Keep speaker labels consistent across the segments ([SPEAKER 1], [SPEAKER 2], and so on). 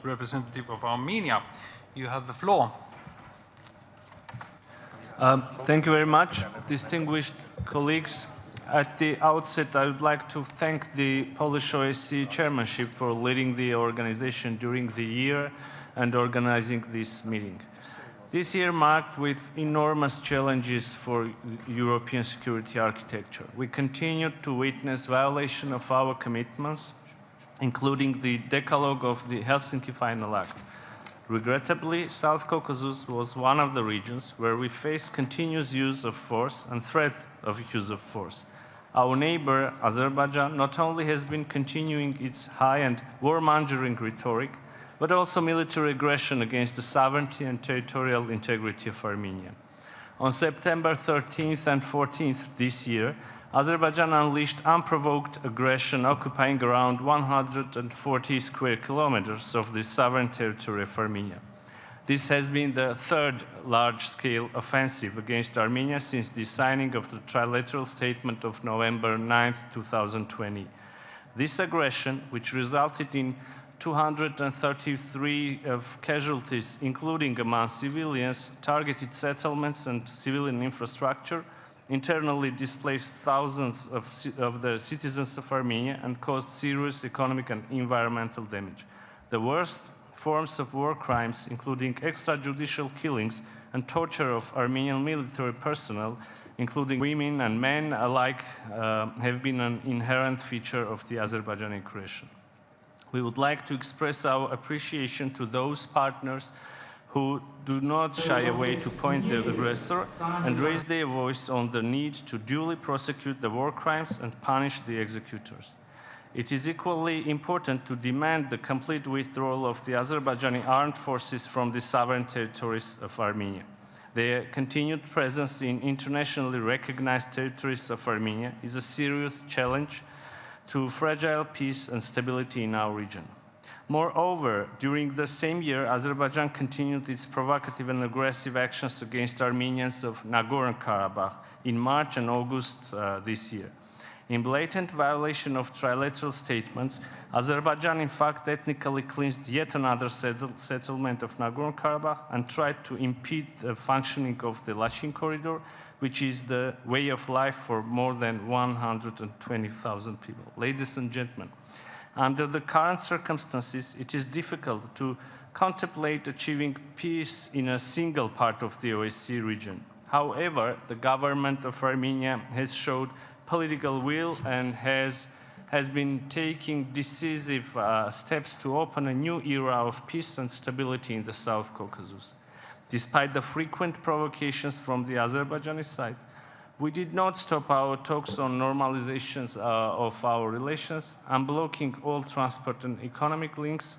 [SPEAKER 1] Representative of Armenia, you have the floor.
[SPEAKER 2] Thank you very much, distinguished colleagues. At the outset, I would like to thank the Polish OSCE chairmanship for leading the organization during the year and organizing this meeting. This year marked with enormous challenges for European security architecture. We continue to witness violation of our commitments, including the Decalogue of the Helsinki Final Act. Regrettably, South Caucasus was one of the regions where we face continuous use of force and threat of use of force. Our neighbor, Azerbaijan, not only has been continuing its high and warmongering rhetoric, but also military aggression against the sovereignty and territorial integrity of Armenia. On September 13th and 14th this year, Azerbaijan unleashed unprovoked aggression, occupying around 140 square kilometers of the sovereign territory of Armenia. This has been the third large-scale offensive against Armenia since the signing of the trilateral statement of November 9th, 2020. This aggression, which resulted in 233 of casualties, including among civilians, targeted settlements and civilian infrastructure, internally displaced thousands of the citizens of Armenia and caused serious economic and environmental damage. The worst forms of war crimes, including extrajudicial killings and torture of Armenian military personnel, including women and men alike, have been an inherent feature of the Azerbaijani aggression. We would like to express our appreciation to those partners who do not shy away to point the aggressor and raise their voice on the need to duly prosecute the war crimes and punish the executors. It is equally important to demand the complete withdrawal of the Azerbaijani armed forces from the sovereign territories of Armenia. Their continued presence in internationally recognized territories of Armenia is a serious challenge to fragile peace and stability in our region. Moreover, during the same year, Azerbaijan continued its provocative and aggressive actions against Armenians of Nagorno-Karabakh in March and August this year. In blatant violation of trilateral statements, Azerbaijan in fact ethnically cleansed yet another settlement of Nagorno-Karabakh and tried to impede the functioning of the Lachin corridor, which is the way of life for more than 120,000 people. Ladies and gentlemen, under the current circumstances, it is difficult to contemplate achieving peace in a single part of the OSCE region. However, the government of Armenia has showed political will and has been taking decisive steps to open a new era of peace and stability in the South Caucasus. Despite the frequent provocations from the Azerbaijani side, we did not stop our talks on normalizations of our relations, unblocking all transport and economic links,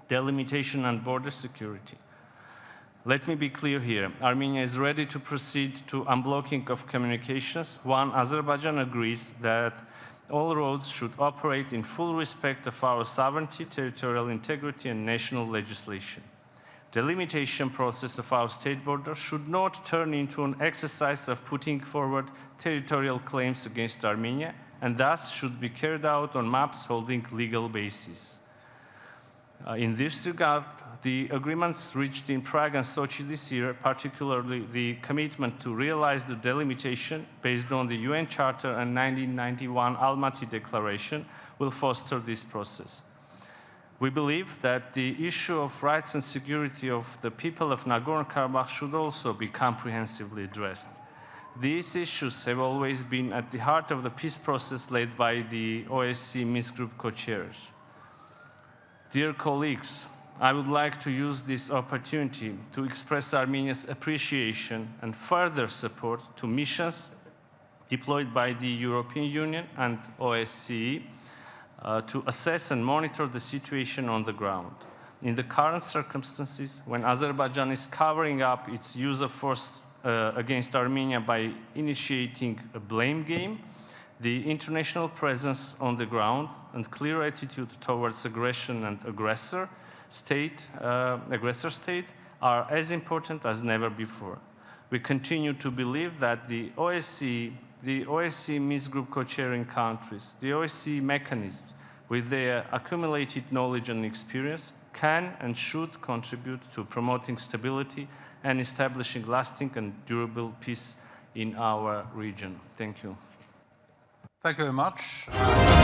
[SPEAKER 2] delimitation and border security. Let me be clear here. Armenia is ready to proceed to unblocking of communications. One, Azerbaijan agrees that all roads should operate in full respect of our sovereignty, territorial integrity, and national legislation. The limitation process of our state border should not turn into an exercise of putting forward territorial claims against Armenia, and thus should be carried out on maps holding legal basis. In this regard, the agreements reached in Prague and Sochi this year, particularly the commitment to realize the delimitation based on the UN Charter and 1991 Almaty Declaration, will foster this process. We believe that the issue of rights and security of the people of Nagorno-Karabakh should also be comprehensively addressed. These issues have always been at the heart of the peace process led by the OSCE Minsk Group co-chairs. Dear colleagues, I would like to use this opportunity to express Armenia's appreciation and further support to missions deployed by the European Union and OSCE to assess and monitor the situation on the ground. In the current circumstances, when Azerbaijan is covering up its use of force against Armenia by initiating a blame game, the international presence on the ground and clear attitude towards aggression and aggressor state are as important as never before. We continue to believe that the OSCE Minsk Group co-chairing countries, the OSCE mechanisms, with their accumulated knowledge and experience, can and should contribute to promoting stability and establishing lasting and durable peace in our region. Thank you.
[SPEAKER 1] Thank you very much.